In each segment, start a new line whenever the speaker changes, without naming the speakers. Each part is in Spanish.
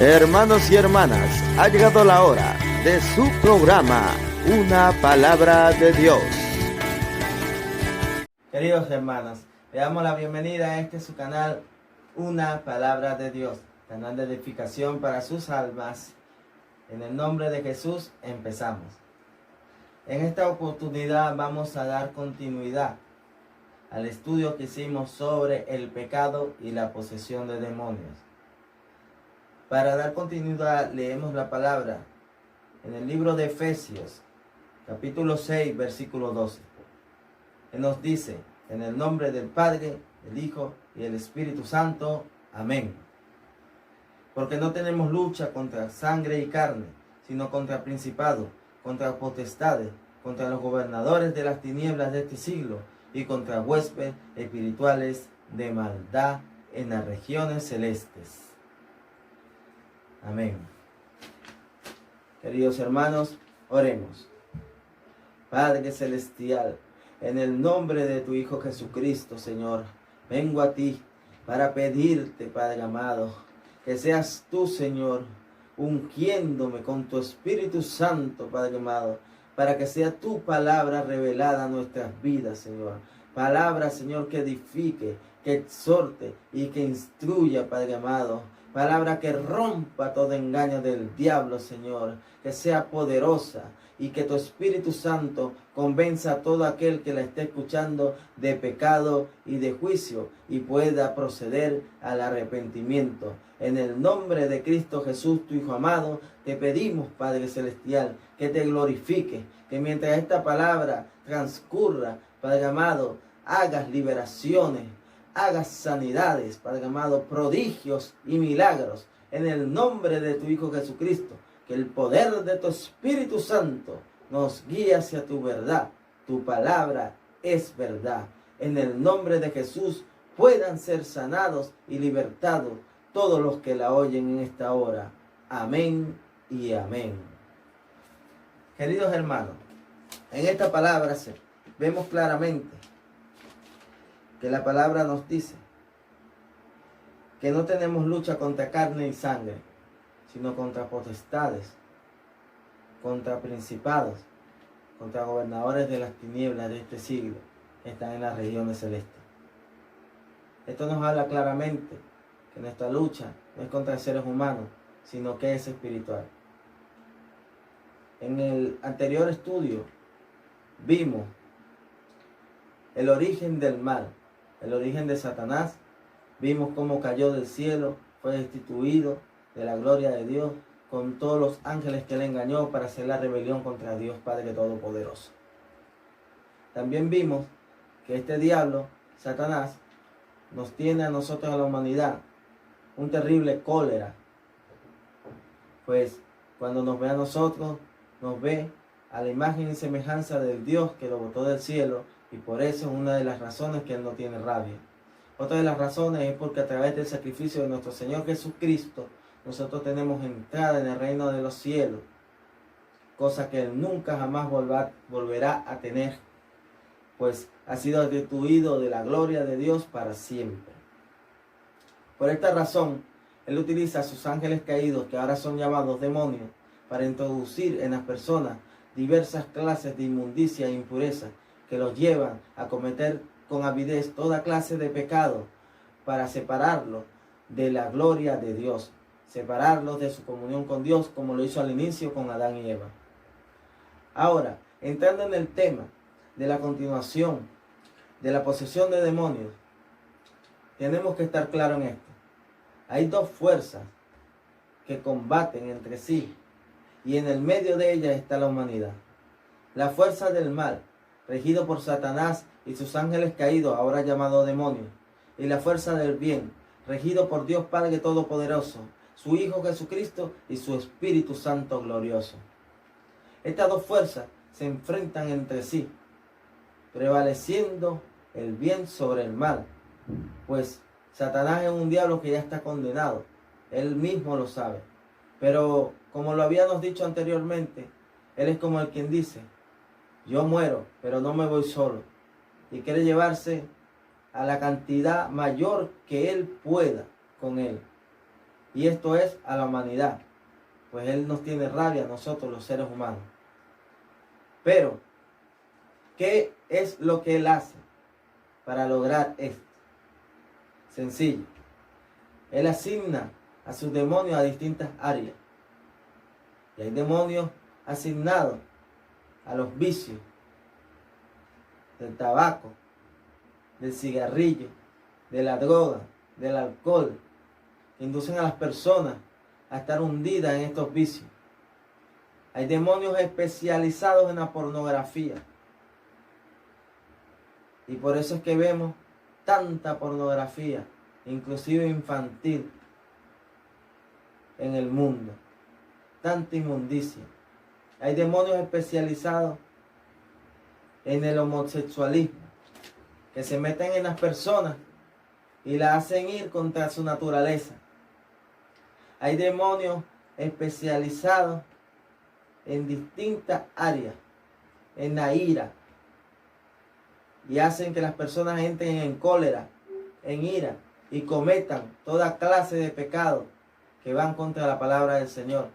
Hermanos y hermanas, ha llegado la hora de su programa, Una Palabra de Dios.
Queridos hermanos, le damos la bienvenida a su canal, Una Palabra de Dios, canal de edificación para sus almas. En el nombre de Jesús empezamos. En esta oportunidad vamos a dar continuidad al estudio que hicimos sobre el pecado y la posesión de demonios. Para dar continuidad leemos la palabra en el libro de Efesios, capítulo 6, versículo 12. Él nos dice, en el nombre del Padre, el Hijo y el Espíritu Santo. Amén. Porque no tenemos lucha contra sangre y carne, sino contra principados, contra potestades, contra los gobernadores de las tinieblas de este siglo y contra huéspedes espirituales de maldad en las regiones celestes. Amén. Queridos hermanos, oremos. Padre Celestial, en el nombre de tu Hijo Jesucristo, Señor, vengo a ti para pedirte, Padre amado, que seas tú, Señor, ungiéndome con tu Espíritu Santo, Padre amado, para que sea tu palabra revelada a nuestras vidas, Señor. Palabra, Señor, que edifique, que exhorte y que instruya, Padre amado. Palabra que rompa todo engaño del diablo, Señor, que sea poderosa y que tu Espíritu Santo convenza a todo aquel que la esté escuchando de pecado y de juicio y pueda proceder al arrepentimiento. En el nombre de Cristo Jesús, tu Hijo amado, te pedimos, Padre Celestial, que te glorifique, que mientras esta palabra transcurra, Padre amado, hagas liberaciones, hagas sanidades, Padre amado, prodigios y milagros, en el nombre de tu Hijo Jesucristo, que el poder de tu Espíritu Santo nos guíe hacia tu verdad. Tu palabra es verdad. En el nombre de Jesús puedan ser sanados y libertados todos los que la oyen en esta hora. Amén y amén. Queridos hermanos, en esta palabra vemos claramente que la palabra nos dice que no tenemos lucha contra carne y sangre, sino contra potestades, contra principados, contra gobernadores de las tinieblas de este siglo que están en las regiones celestes. Esto nos habla claramente que nuestra lucha no es contra seres humanos, sino que es espiritual. En el anterior estudio vimos el origen del mal, el origen de Satanás. Vimos cómo cayó del cielo, fue destituido de la gloria de Dios con todos los ángeles que le engañó para hacer la rebelión contra Dios Padre Todopoderoso. También vimos que este diablo, Satanás, nos tiene a nosotros, a la humanidad, un terrible cólera. Pues cuando nos ve a nosotros, nos ve a la imagen y semejanza del Dios que lo botó del cielo, y por eso es una de las razones que Él no tiene rabia. Otra de las razones es porque a través del sacrificio de nuestro Señor Jesucristo, nosotros tenemos entrada en el reino de los cielos, cosa que Él nunca jamás volverá a tener, pues ha sido destituido de la gloria de Dios para siempre. Por esta razón, Él utiliza a sus ángeles caídos, que ahora son llamados demonios, para introducir en las personas diversas clases de inmundicia e impureza que los llevan a cometer con avidez toda clase de pecado, para separarlos de la gloria de Dios, separarlos de su comunión con Dios, como lo hizo al inicio con Adán y Eva. Ahora, entrando en el tema de la continuación de la posesión de demonios, tenemos que estar claros en esto. Hay dos fuerzas que combaten entre sí, y en el medio de ellas está la humanidad. La fuerza del mal, regido por Satanás y sus ángeles caídos, ahora llamados demonios, y la fuerza del bien, regido por Dios Padre Todopoderoso, su Hijo Jesucristo y su Espíritu Santo glorioso. Estas dos fuerzas se enfrentan entre sí, prevaleciendo el bien sobre el mal, pues Satanás es un diablo que ya está condenado, él mismo lo sabe. Pero como lo habíamos dicho anteriormente, él es como el quien dice: yo muero, pero no me voy solo. Y quiere llevarse a la cantidad mayor que él pueda con él. Y esto es a la humanidad, pues Él nos tiene rabia a nosotros los seres humanos. Pero, ¿qué es lo que Él hace para lograr esto? Sencillo. Él asigna a sus demonios a distintas áreas. Y hay demonios asignados a los vicios, del tabaco, del cigarrillo, de la droga, del alcohol, que inducen a las personas a estar hundidas en estos vicios. Hay demonios especializados en la pornografía. Y por eso es que vemos tanta pornografía, inclusive infantil, en el mundo. Tanta inmundicia. Hay demonios especializados en el homosexualismo, que se meten en las personas y las hacen ir contra su naturaleza. Hay demonios especializados en distintas áreas, en la ira, y hacen que las personas entren en cólera, en ira, y cometan toda clase de pecados que van contra la palabra del Señor.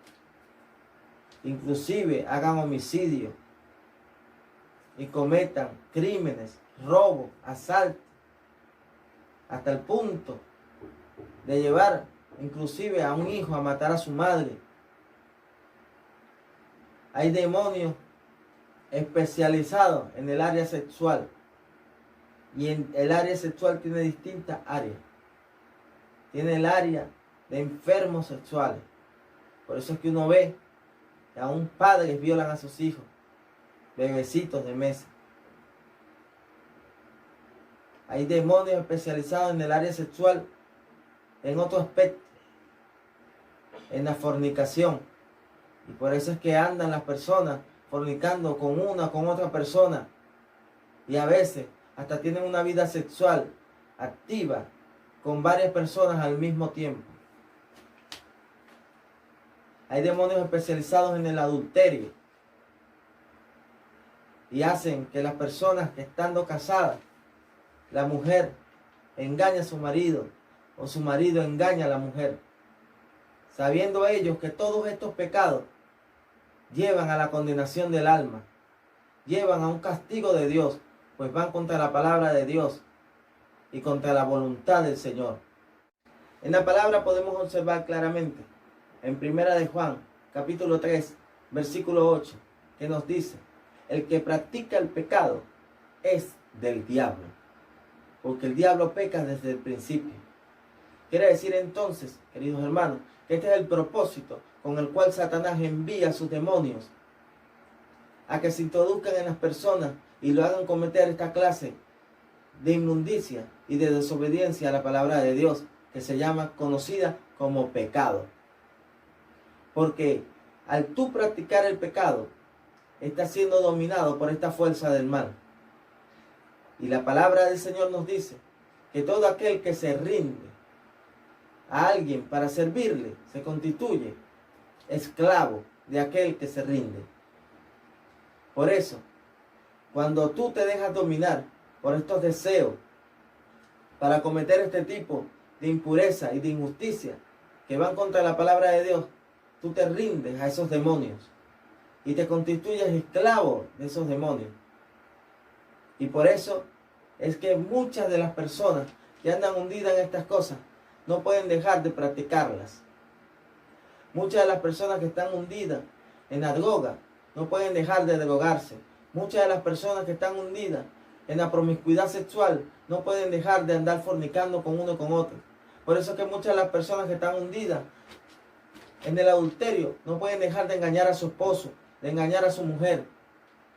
Inclusive hagan homicidio y cometan crímenes, robos, asaltos, hasta el punto de llevar inclusive a un hijo a matar a su madre. Hay demonios especializados en el área sexual, y en el área sexual tiene distintas áreas. Tiene el área de enfermos sexuales. Por eso es que uno ve que aún padres violan a sus hijos, bebecitos de mesa. Hay demonios especializados en el área sexual, en otro aspecto, en la fornicación. Y por eso es que andan las personas fornicando con una, con otra persona. Y a veces hasta tienen una vida sexual activa con varias personas al mismo tiempo. Hay demonios especializados en el adulterio. Y hacen que las personas que estando casadas, la mujer engaña a su marido o su marido engaña a la mujer, sabiendo ellos que todos estos pecados llevan a la condenación del alma, llevan a un castigo de Dios, pues van contra la palabra de Dios y contra la voluntad del Señor. En la palabra podemos observar claramente, en Primera de Juan, capítulo 3, versículo 8, que nos dice: el que practica el pecado es del diablo, porque el diablo peca desde el principio. Quiere decir entonces, queridos hermanos, que este es el propósito con el cual Satanás envía a sus demonios a que se introduzcan en las personas y lo hagan cometer esta clase de inmundicia y de desobediencia a la palabra de Dios, que se llama conocida como pecado. Porque al tú practicar el pecado, estás siendo dominado por esta fuerza del mal. Y la palabra del Señor nos dice que todo aquel que se rinde a alguien para servirle, se constituye esclavo de aquel que se rinde. Por eso, cuando tú te dejas dominar por estos deseos para cometer este tipo de impureza y de injusticia que van contra la palabra de Dios, tú te rindes a esos demonios y te constituyes esclavo de esos demonios. Y por eso es que muchas de las personas que andan hundidas en estas cosas no pueden dejar de practicarlas. Muchas de las personas que están hundidas en la droga no pueden dejar de drogarse. Muchas de las personas que están hundidas en la promiscuidad sexual no pueden dejar de andar fornicando con uno con otro. Por eso es que muchas de las personas que están hundidas en el adulterio no pueden dejar de engañar a su esposo, de engañar a su mujer.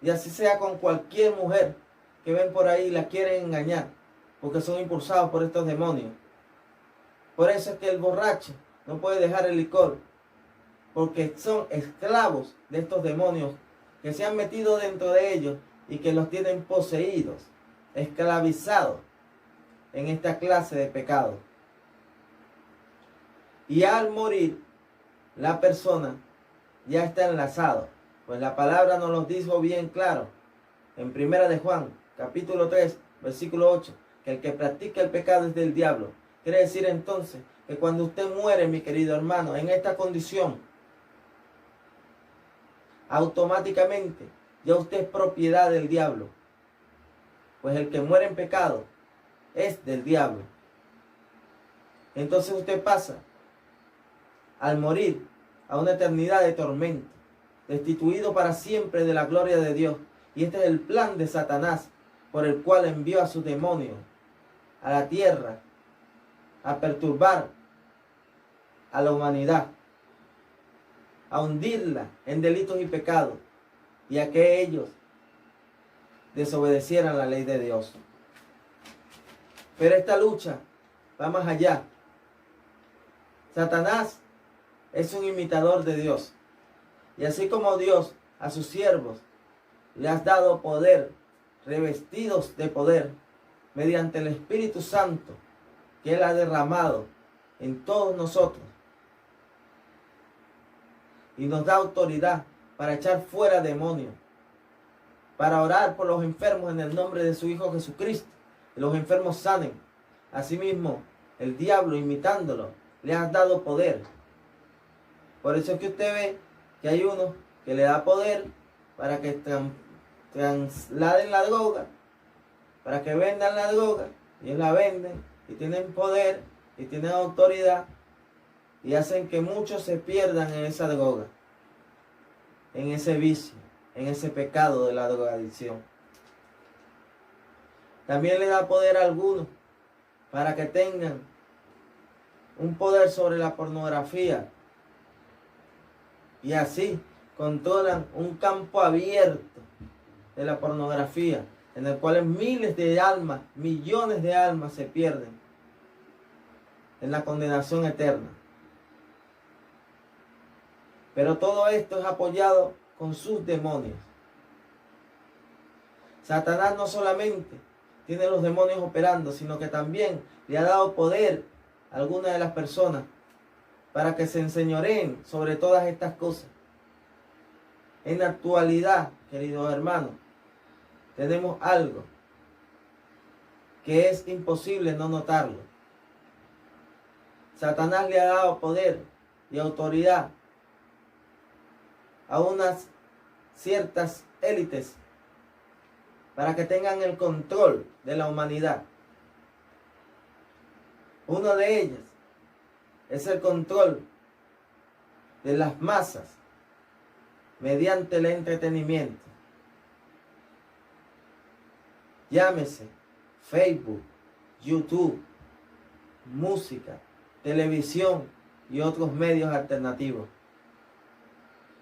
Y así sea con cualquier mujer que ven por ahí y la quieren engañar, porque son impulsados por estos demonios. Por eso es que el borracho no puede dejar el licor, porque son esclavos de estos demonios que se han metido dentro de ellos y que los tienen poseídos, esclavizados en esta clase de pecado. Y al morir, la persona ya está enlazado, pues la palabra nos lo dijo bien claro en Primera de Juan, capítulo 3, versículo 8, que el que practica el pecado es del diablo. Quiere decir entonces que cuando usted muere, mi querido hermano, en esta condición, automáticamente ya usted es propiedad del diablo. Pues el que muere en pecado es del diablo. Entonces usted pasa, al morir, a una eternidad de tormento, destituido para siempre de la gloria de Dios. Y este es el plan de Satanás, por el cual envió a sus demonios a la tierra a perturbar a la humanidad, a hundirla en delitos y pecados, y a que ellos desobedecieran la ley de Dios. Pero esta lucha va más allá. Satanás es un imitador de Dios. Y así como Dios a sus siervos le has dado poder, revestidos de poder, mediante el Espíritu Santo que Él ha derramado en todos nosotros, y nos da autoridad para echar fuera demonios, para orar por los enfermos en el nombre de su Hijo Jesucristo, y los enfermos sanen. Asimismo, el diablo, imitándolo, le ha dado poder. Por eso es que usted ve que hay uno que le da poder para que trasladen la droga, para que vendan la droga, y ellos la venden, y tienen poder, y tienen autoridad, y hacen que muchos se pierdan en esa droga, en ese vicio, en ese pecado de la drogadicción. También le da poder a algunos para que tengan un poder sobre la pornografía, y así controlan un campo abierto de la pornografía, en el cual miles de almas, millones de almas se pierden en la condenación eterna. Pero todo esto es apoyado con sus demonios. Satanás no solamente tiene los demonios operando, sino que también le ha dado poder a algunas de las personas para que se enseñoreen sobre todas estas cosas. En la actualidad, queridos hermanos, tenemos algo que es imposible no notarlo. Satanás le ha dado poder y autoridad a unas ciertas élites para que tengan el control de la humanidad. Una de ellas es el control de las masas mediante el entretenimiento. Llámese Facebook, YouTube, música, televisión y otros medios alternativos,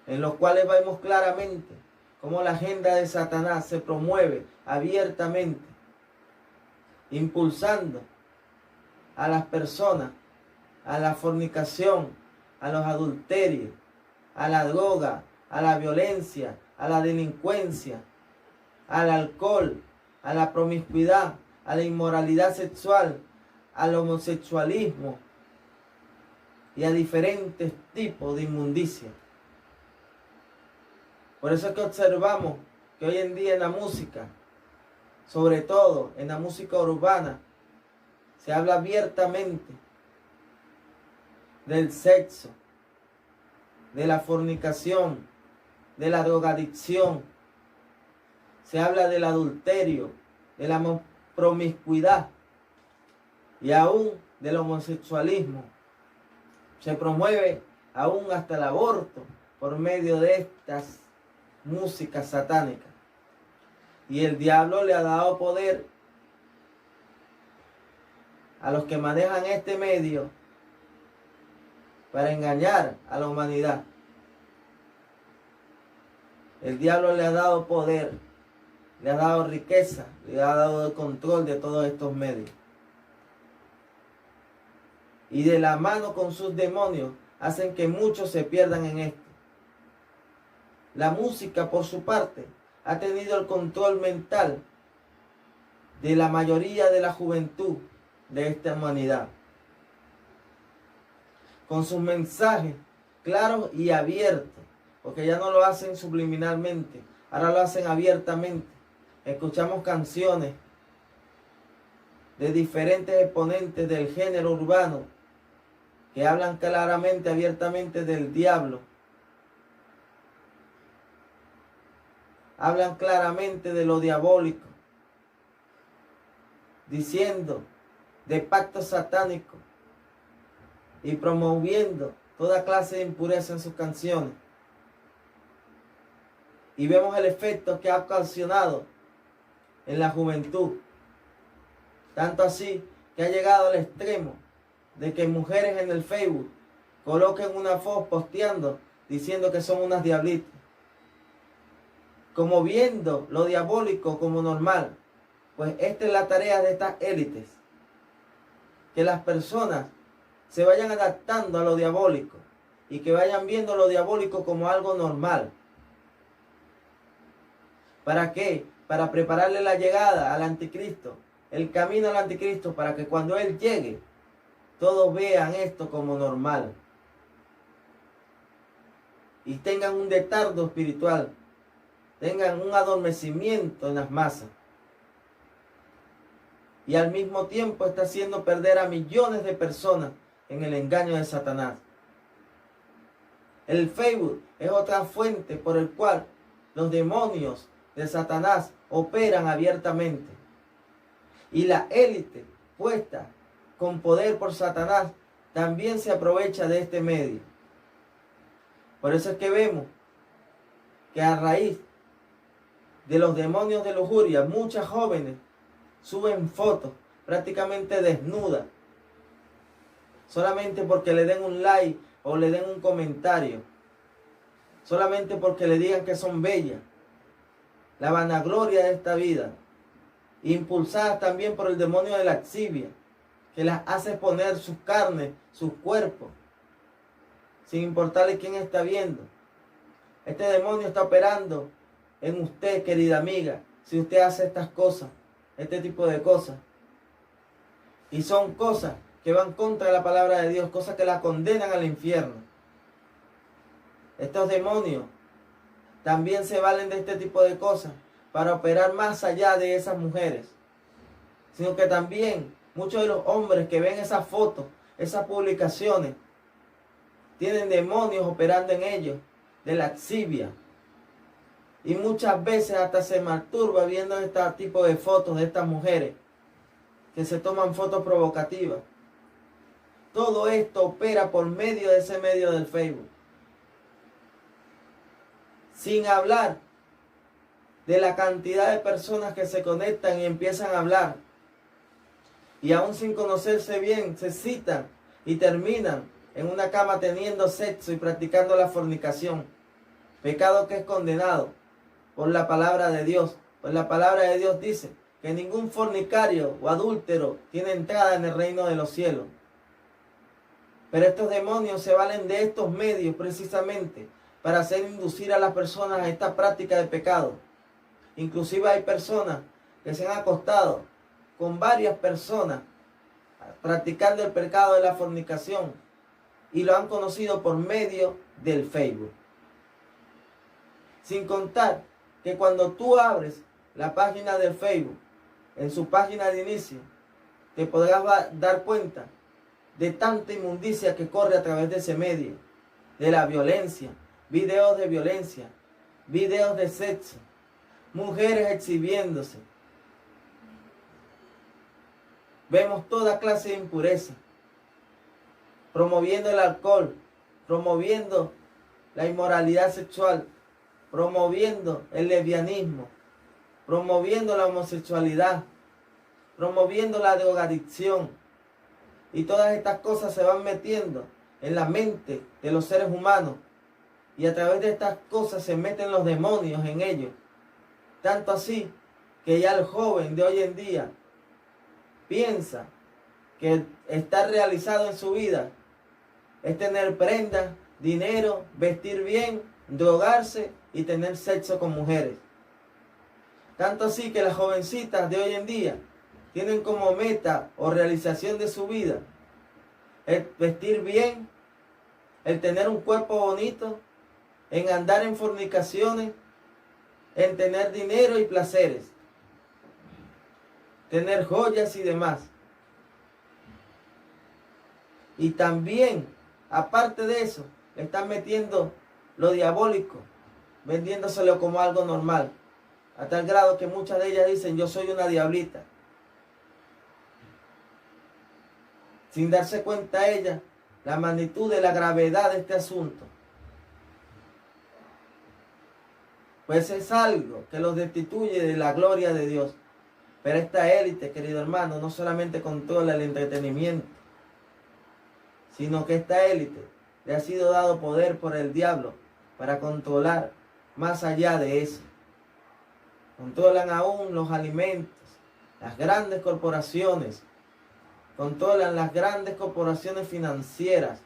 en los cuales vemos claramente cómo la agenda de Satanás se promueve abiertamente, impulsando a las personas a la fornicación, a los adulterios, a la droga, a la violencia, a la delincuencia, al alcohol, a la promiscuidad, a la inmoralidad sexual, al homosexualismo y a diferentes tipos de inmundicia. Por eso es que observamos que hoy en día en la música, sobre todo en la música urbana, se habla abiertamente del sexo, de la fornicación, de la drogadicción. Se habla del adulterio, de la promiscuidad y aún del homosexualismo. Se promueve aún hasta el aborto por medio de estas músicas satánicas. Y el diablo le ha dado poder a los que manejan este medio para engañar a la humanidad. El diablo le ha dado poder, le ha dado riqueza, le ha dado el control de todos estos medios. Y de la mano con sus demonios hacen que muchos se pierdan en esto. La música, por su parte, ha tenido el control mental de la mayoría de la juventud de esta humanidad, con sus mensajes claros y abiertos, porque ya no lo hacen subliminalmente, ahora lo hacen abiertamente. Escuchamos canciones de diferentes exponentes del género urbano que hablan claramente, abiertamente del diablo. Hablan claramente de lo diabólico, diciendo de pactos satánicos y promoviendo toda clase de impureza en sus canciones. Y vemos el efecto que ha ocasionado en la juventud. Tanto así que ha llegado al extremo de que mujeres en el Facebook coloquen una foto posteando diciendo que son unas diablitas. Como viendo lo diabólico como normal. Pues esta es la tarea de estas élites. Que las personas se vayan adaptando a lo diabólico y que vayan viendo lo diabólico como algo normal. ¿Para qué? Para prepararle la llegada al anticristo, el camino al anticristo, para que cuando él llegue, todos vean esto como normal y tengan un letargo espiritual, tengan un adormecimiento en las masas. Y al mismo tiempo está haciendo perder a millones de personas en el engaño de Satanás. El Facebook es otra fuente por el cual los demonios de Satanás operan abiertamente. Y la élite puesta con poder por Satanás también se aprovecha de este medio. Por eso es que vemos que a raíz de los demonios de lujuria, muchas jóvenes suben fotos prácticamente desnudas, solamente porque le den un like o le den un comentario, solamente porque le digan que son bellas. La vanagloria de esta vida, impulsadas también por el demonio de la lascivia, que las hace poner sus carnes, sus cuerpos, sin importarle quién está viendo. Este demonio está operando en usted, querida amiga, si usted hace estas cosas, este tipo de cosas. Y son cosas que van contra la palabra de Dios, cosas que la condenan al infierno. Estos demonios también se valen de este tipo de cosas para operar más allá de esas mujeres. Sino que también muchos de los hombres que ven esas fotos, esas publicaciones, tienen demonios operando en ellos, de lascivia. Y muchas veces hasta se masturba viendo este tipo de fotos de estas mujeres que se toman fotos provocativas. Todo esto opera por medio de ese medio del Facebook. Sin hablar de la cantidad de personas que se conectan y empiezan a hablar. Y aún sin conocerse bien, se citan y terminan en una cama teniendo sexo y practicando la fornicación. Pecado que es condenado por la palabra de Dios. Pues la palabra de Dios dice que ningún fornicario o adúltero tiene entrada en el reino de los cielos. Pero estos demonios se valen de estos medios precisamente para hacer inducir a las personas a esta práctica de pecado. Inclusive hay personas que se han acostado con varias personas practicando el pecado de la fornicación y lo han conocido por medio del Facebook. Sin contar que cuando tú abres la página del Facebook, en su página de inicio, te podrás dar cuenta de tanta inmundicia que corre a través de ese medio, de la violencia, videos de violencia, videos de sexo, mujeres exhibiéndose. Vemos toda clase de impureza, promoviendo el alcohol, promoviendo la inmoralidad sexual, promoviendo el lesbianismo, promoviendo la homosexualidad, promoviendo la drogadicción. Y todas estas cosas se van metiendo en la mente de los seres humanos. Y a través de estas cosas se meten los demonios en ellos. Tanto así que ya el joven de hoy en día piensa que estar realizado en su vida es tener prendas, dinero, vestir bien, drogarse y tener sexo con mujeres. Tanto así que las jovencitas de hoy en día tienen como meta o realización de su vida el vestir bien, el tener un cuerpo bonito, en andar en fornicaciones, en tener dinero y placeres, tener joyas y demás. Y también, aparte de eso, le están metiendo lo diabólico, vendiéndoselo como algo normal. A tal grado que muchas de ellas dicen, yo soy una diablita. Sin darse cuenta ella la magnitud de la gravedad de este asunto. Pues es algo que los destituye de la gloria de Dios. Pero esta élite, querido hermano, no solamente controla el entretenimiento, sino que esta élite le ha sido dado poder por el diablo para controlar más allá de eso. Controlan aún los alimentos, las grandes corporaciones, controlan las grandes corporaciones financieras,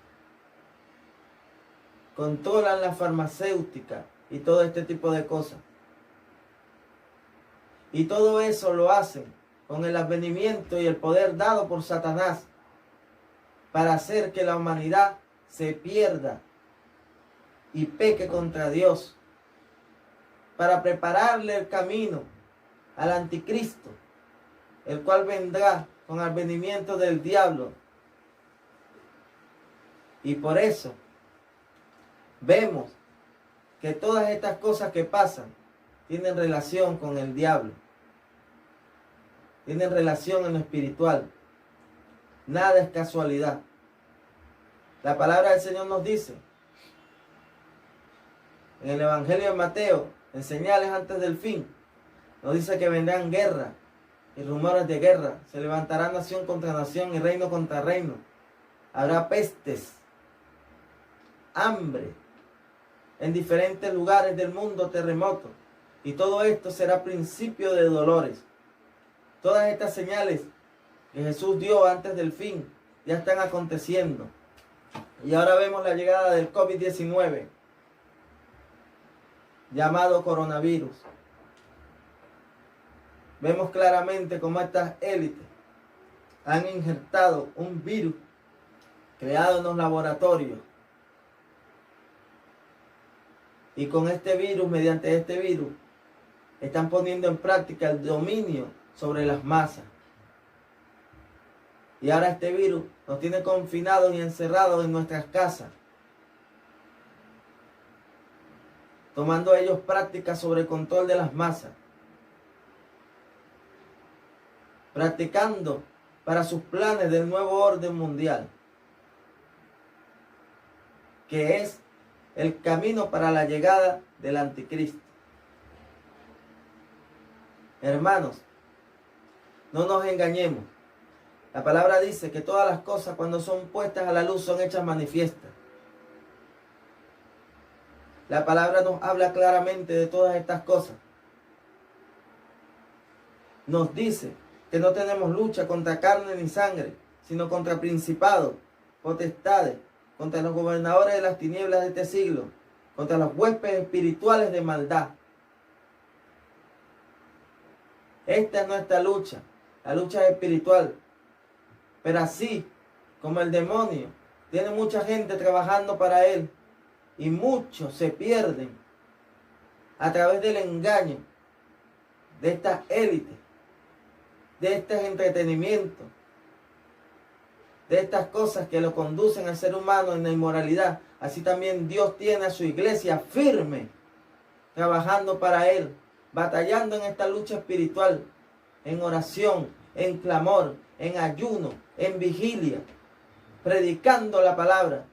controlan la farmacéutica y todo este tipo de cosas. Y todo eso lo hacen con el advenimiento y el poder dado por Satanás para hacer que la humanidad se pierda y peque contra Dios, para prepararle el camino al anticristo, el cual vendrá con advenimiento del diablo. Y por eso vemos que todas estas cosas que pasan tienen relación con el diablo, tienen relación en lo espiritual. Nada es casualidad. La palabra del Señor nos dice en el Evangelio de Mateo, en señales antes del fin, nos dice que vendrán guerra y rumores de guerra. Se levantará nación contra nación y reino contra reino. Habrá pestes, hambre, en diferentes lugares del mundo, terremotos. Y todo esto será principio de dolores. Todas estas señales que Jesús dio antes del fin ya están aconteciendo. Y ahora vemos la llegada del COVID-19, llamado coronavirus. Vemos claramente cómo estas élites han injertado un virus creado en los laboratorios. Y con este virus, mediante este virus, están poniendo en práctica el dominio sobre las masas. Y ahora este virus nos tiene confinados y encerrados en nuestras casas, tomando ellos prácticas sobre el control de las masas, practicando para sus planes del nuevo orden mundial, que es el camino para la llegada del anticristo. Hermanos, no nos engañemos. La palabra dice que todas las cosas, cuando son puestas a la luz, son hechas manifiestas. La palabra nos habla claramente de todas estas cosas. Nos dice que no tenemos lucha contra carne ni sangre, sino contra principados, potestades, contra los gobernadores de las tinieblas de este siglo, contra los huéspedes espirituales de maldad. Esta es nuestra lucha, la lucha espiritual. Pero así como el demonio tiene mucha gente trabajando para él, y muchos se pierden a través del engaño de estas élites, de estos entretenimientos, de estas cosas que lo conducen al ser humano en la inmoralidad. Así también Dios tiene a su iglesia firme, trabajando para Él, batallando en esta lucha espiritual, en oración, en clamor, en ayuno, en vigilia, predicando la palabra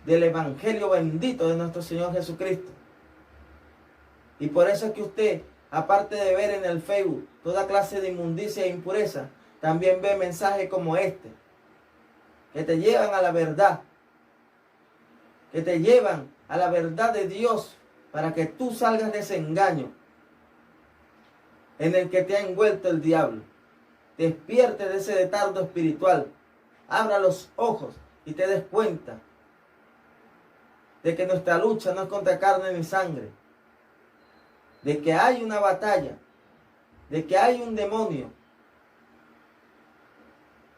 del Evangelio bendito de nuestro Señor Jesucristo. Y por eso es que usted, aparte de ver en el Facebook toda clase de inmundicia e impureza, también ve mensajes como este, que te llevan a la verdad, que te llevan a la verdad de Dios, para que tú salgas de ese engaño en el que te ha envuelto el diablo. Despierte de ese letargo espiritual, abra los ojos y te des cuenta de que nuestra lucha no es contra carne ni sangre, de que hay una batalla, de que hay un demonio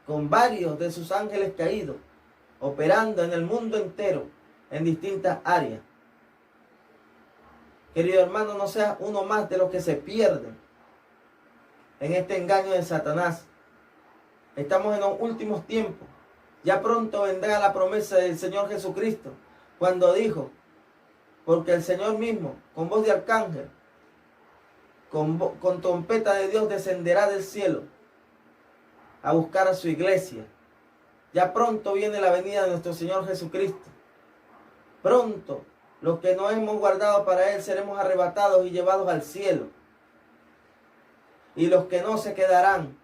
con varios de sus ángeles caídos, operando en el mundo entero, en distintas áreas. Querido hermano, no seas uno más de los que se pierden en este engaño de Satanás. Estamos en los últimos tiempos Ya pronto vendrá la promesa del Señor Jesucristo, cuando dijo, porque el Señor mismo, con voz de arcángel, con trompeta de Dios, descenderá del cielo a buscar a su iglesia. Ya pronto viene la venida de nuestro Señor Jesucristo. Pronto, los que no hemos guardado para Él, seremos arrebatados y llevados al cielo. Y los que no se quedarán.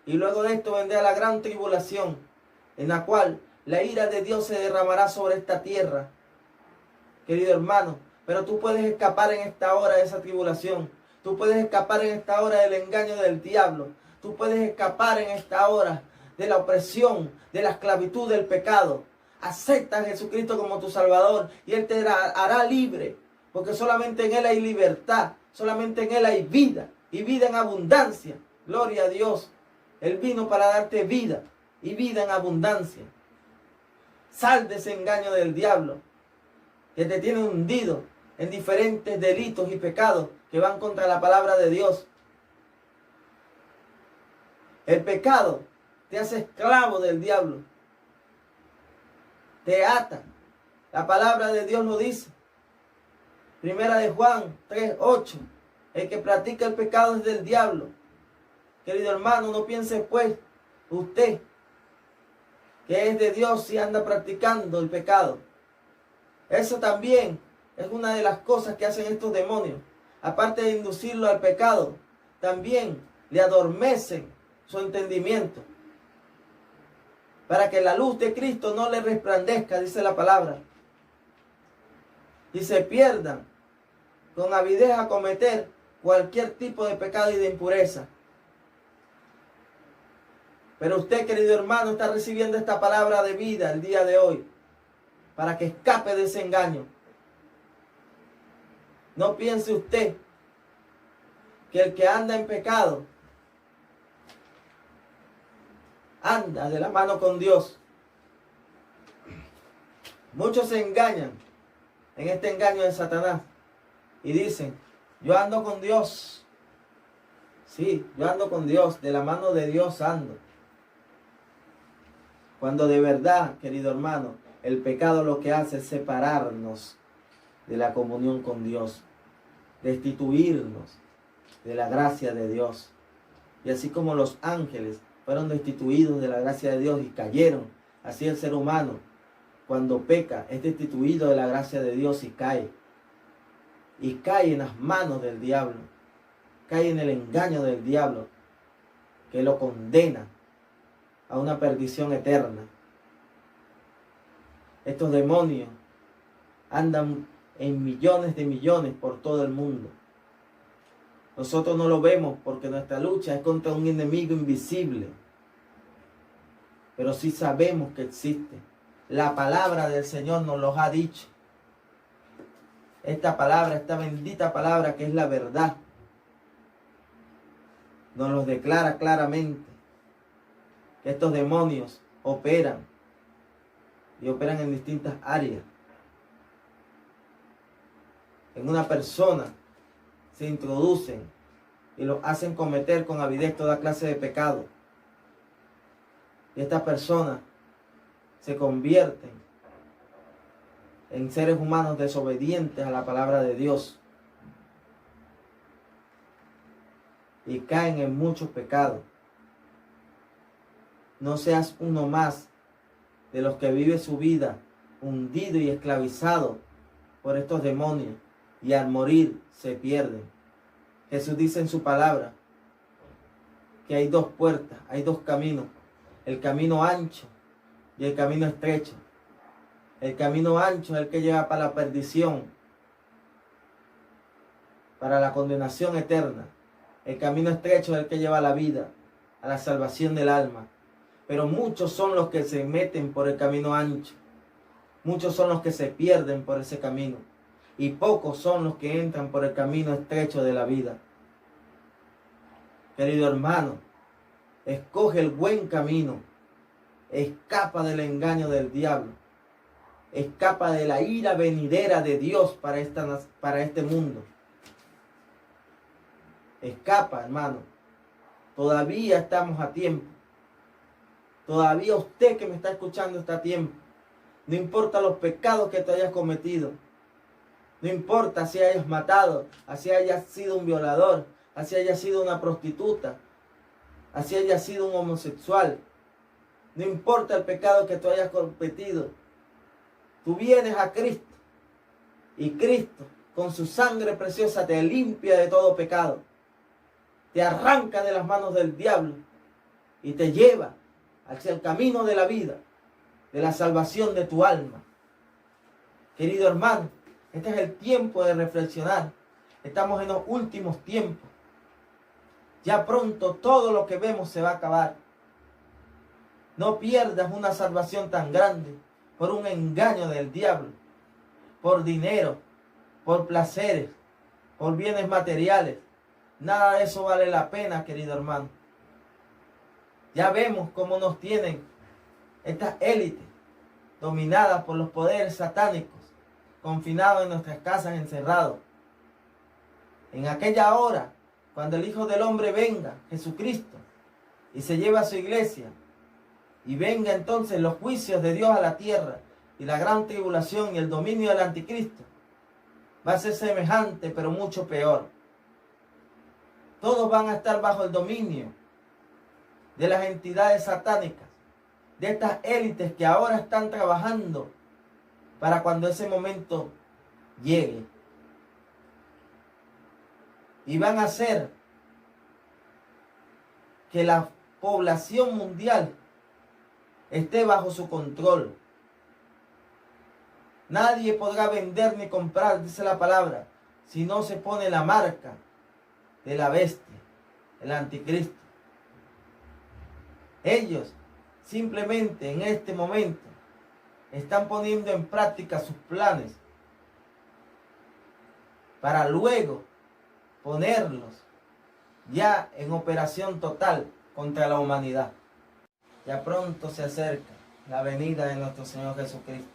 Y luego de esto vendrá la gran tribulación, en la cual la ira de Dios se derramará sobre esta tierra. Querido hermano, pero tú puedes escapar en esta hora de esa tribulación. Tú puedes escapar en esta hora del engaño del diablo. Tú puedes escapar en esta hora de la opresión, de la esclavitud del pecado. Acepta a Jesucristo como tu Salvador y Él te hará libre. Porque solamente en Él hay libertad. Solamente en Él hay vida. Y vida en abundancia. Gloria a Dios. Él vino para darte vida. Y vida en abundancia. Sal de ese engaño del diablo, que te tiene hundido en diferentes delitos y pecados que van contra la palabra de Dios. El pecado te hace esclavo del diablo. Te ata. La palabra de Dios lo dice. Primera de Juan 3:8. El que practica el pecado es del diablo. Querido hermano, no piense pues usted que es de Dios y anda practicando el pecado. Eso también es una de las cosas que hacen estos demonios. Aparte de inducirlo al pecado, también le adormecen su entendimiento, para que la luz de Cristo no le resplandezca, dice la palabra, y se pierdan con avidez a cometer cualquier tipo de pecado y de impureza. Pero usted, querido hermano, está recibiendo esta palabra de vida el día de hoy, para que escape de ese engaño. No piense usted que el que anda en pecado anda de la mano con Dios. Muchos se engañan en este engaño de Satanás y dicen, yo ando con Dios. Sí, yo ando con Dios, de la mano de Dios ando. Cuando de verdad, querido hermano, el pecado lo que hace es separarnos de la comunión con Dios, destituirnos de la gracia de Dios. Y así como los ángeles fueron destituidos de la gracia de Dios y cayeron, así el ser humano, cuando peca, es destituido de la gracia de Dios y cae. Y cae en las manos del diablo, cae en el engaño del diablo, que lo condena a una perdición eterna. Estos demonios andan en millones de millones por todo el mundo. Nosotros no lo vemos porque nuestra lucha es contra un enemigo invisible. Pero sí sabemos que existe. La palabra del Señor nos lo ha dicho. Esta palabra, esta bendita palabra que es la verdad, nos lo declara claramente. Que estos demonios operan y operan en distintas áreas. En una persona se introducen y lo hacen cometer con avidez toda clase de pecado. Y estas personas se convierten en seres humanos desobedientes a la palabra de Dios y caen en muchos pecados. No seas uno más de los que vive su vida hundido y esclavizado por estos demonios y al morir se pierden. Jesús dice en su palabra que hay dos puertas, hay dos caminos, el camino ancho y el camino estrecho. El camino ancho es el que lleva para la perdición, para la condenación eterna. El camino estrecho es el que lleva a la vida, a la salvación del alma. Pero muchos son los que se meten por el camino ancho. Muchos son los que se pierden por ese camino. Y pocos son los que entran por el camino estrecho de la vida. Querido hermano, escoge el buen camino. Escapa del engaño del diablo. Escapa de la ira venidera de Dios para este mundo. Escapa, hermano. Todavía estamos a tiempo. Todavía usted que me está escuchando está a tiempo. No importa los pecados que te hayas cometido. No importa si hayas matado, así hayas sido un violador, así hayas sido una prostituta, así hayas sido un homosexual. No importa el pecado que tú hayas cometido. Tú vienes a Cristo y Cristo con su sangre preciosa te limpia de todo pecado. Te arranca de las manos del diablo y te lleva hacia el camino de la vida, de la salvación de tu alma. Querido hermano, este es el tiempo de reflexionar. Estamos en los últimos tiempos. Ya pronto todo lo que vemos se va a acabar. No pierdas una salvación tan grande por un engaño del diablo, por dinero, por placeres, por bienes materiales. Nada de eso vale la pena, querido hermano. Ya vemos cómo nos tienen estas élites dominadas por los poderes satánicos, confinados en nuestras casas, encerrados. En aquella hora, cuando el Hijo del Hombre venga, Jesucristo, y se lleve a su iglesia, y venga entonces los juicios de Dios a la tierra, y la gran tribulación y el dominio del anticristo, va a ser semejante, pero mucho peor. Todos van a estar bajo el dominio de las entidades satánicas, de estas élites que ahora están trabajando para cuando ese momento llegue. Y van a hacer que la población mundial esté bajo su control. Nadie podrá vender ni comprar, dice la palabra, si no se pone la marca de la bestia, el anticristo. Ellos simplemente en este momento están poniendo en práctica sus planes para luego ponerlos ya en operación total contra la humanidad. Ya pronto se acerca la venida de nuestro Señor Jesucristo.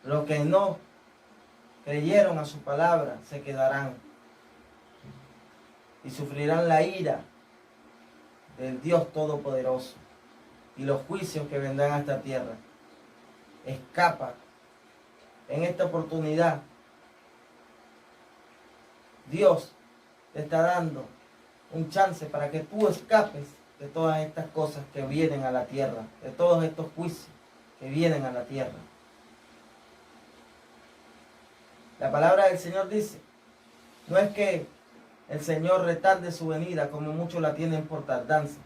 Los que no creyeron a su palabra se quedarán y sufrirán la ira del Dios Todopoderoso y los juicios que vendrán a esta tierra. Escapa en esta oportunidad. Dios te está dando un chance para que tú escapes de todas estas cosas que vienen a la tierra, de todos estos juicios que vienen a la tierra. La palabra del Señor dice, no es que el Señor retarde su venida como muchos la tienen por tardanza,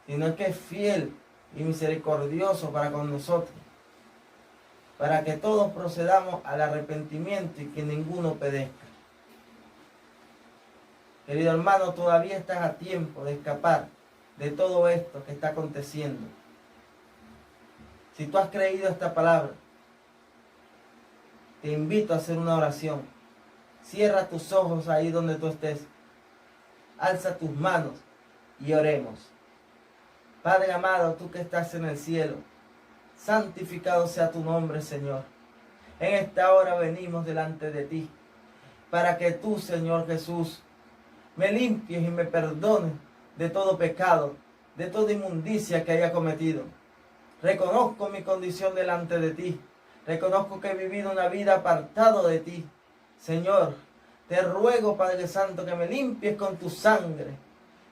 sino es que es fiel y misericordioso para con nosotros, para que todos procedamos al arrepentimiento y que ninguno perezca. Querido hermano, todavía estás a tiempo de escapar de todo esto que está aconteciendo. Si tú has creído esta palabra, te invito a hacer una oración. Cierra tus ojos ahí donde tú estés. Alza tus manos y oremos. Padre amado, tú que estás en el cielo, santificado sea tu nombre, Señor. En esta hora venimos delante de ti, para que tú, Señor Jesús, me limpies y me perdones de todo pecado, de toda inmundicia que haya cometido. Reconozco mi condición delante de ti. Reconozco que he vivido una vida apartado de ti. Señor, te ruego, Padre Santo, que me limpies con tu sangre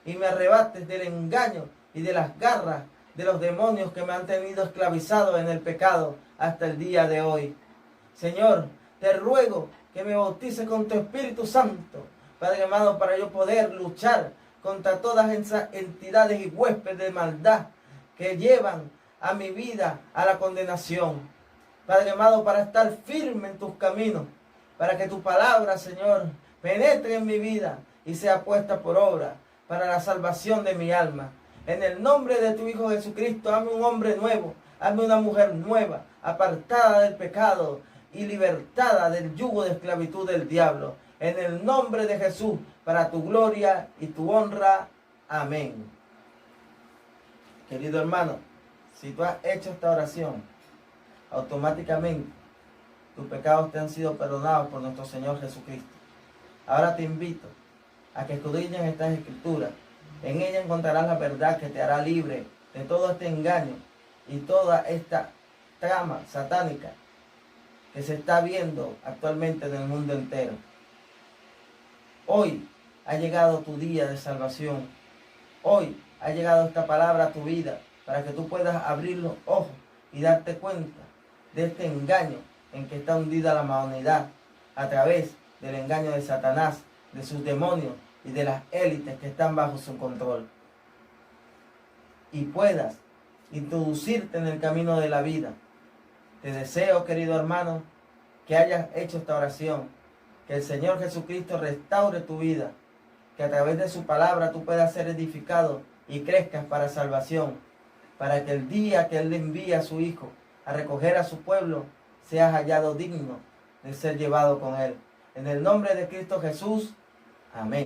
y me arrebates del engaño y de las garras de los demonios que me han tenido esclavizado en el pecado hasta el día de hoy. Señor, te ruego que me bautices con tu Espíritu Santo, Padre amado, para yo poder luchar contra todas esas entidades y huéspedes de maldad que llevan a mi vida a la condenación. Padre amado, para estar firme en tus caminos, para que tu palabra, Señor, penetre en mi vida y sea puesta por obra para la salvación de mi alma. En el nombre de tu Hijo Jesucristo, hazme un hombre nuevo, hazme una mujer nueva, apartada del pecado y libertada del yugo de esclavitud del diablo. En el nombre de Jesús, para tu gloria y tu honra. Amén. Querido hermano, si tú has hecho esta oración, automáticamente tus pecados te han sido perdonados por nuestro Señor Jesucristo. Ahora te invito a que escudriñes estas escrituras En ella encontrarás la verdad que te hará libre de todo este engaño y toda esta trama satánica que se está viendo actualmente en el mundo entero. Hoy ha llegado tu día de salvación. Hoy ha llegado esta palabra a tu vida para que tú puedas abrir los ojos y darte cuenta de este engaño en que está hundida la humanidad a través del engaño de Satanás, de sus demonios y de las élites que están bajo su control. Y puedas introducirte en el camino de la vida. Te deseo, querido hermano, que hayas hecho esta oración, que el Señor Jesucristo restaure tu vida, que a través de su palabra tú puedas ser edificado y crezcas para salvación, para que el día que Él le envíe a su Hijo a recoger a su pueblo, seas hallado digno de ser llevado con Él. En el nombre de Cristo Jesús, amén.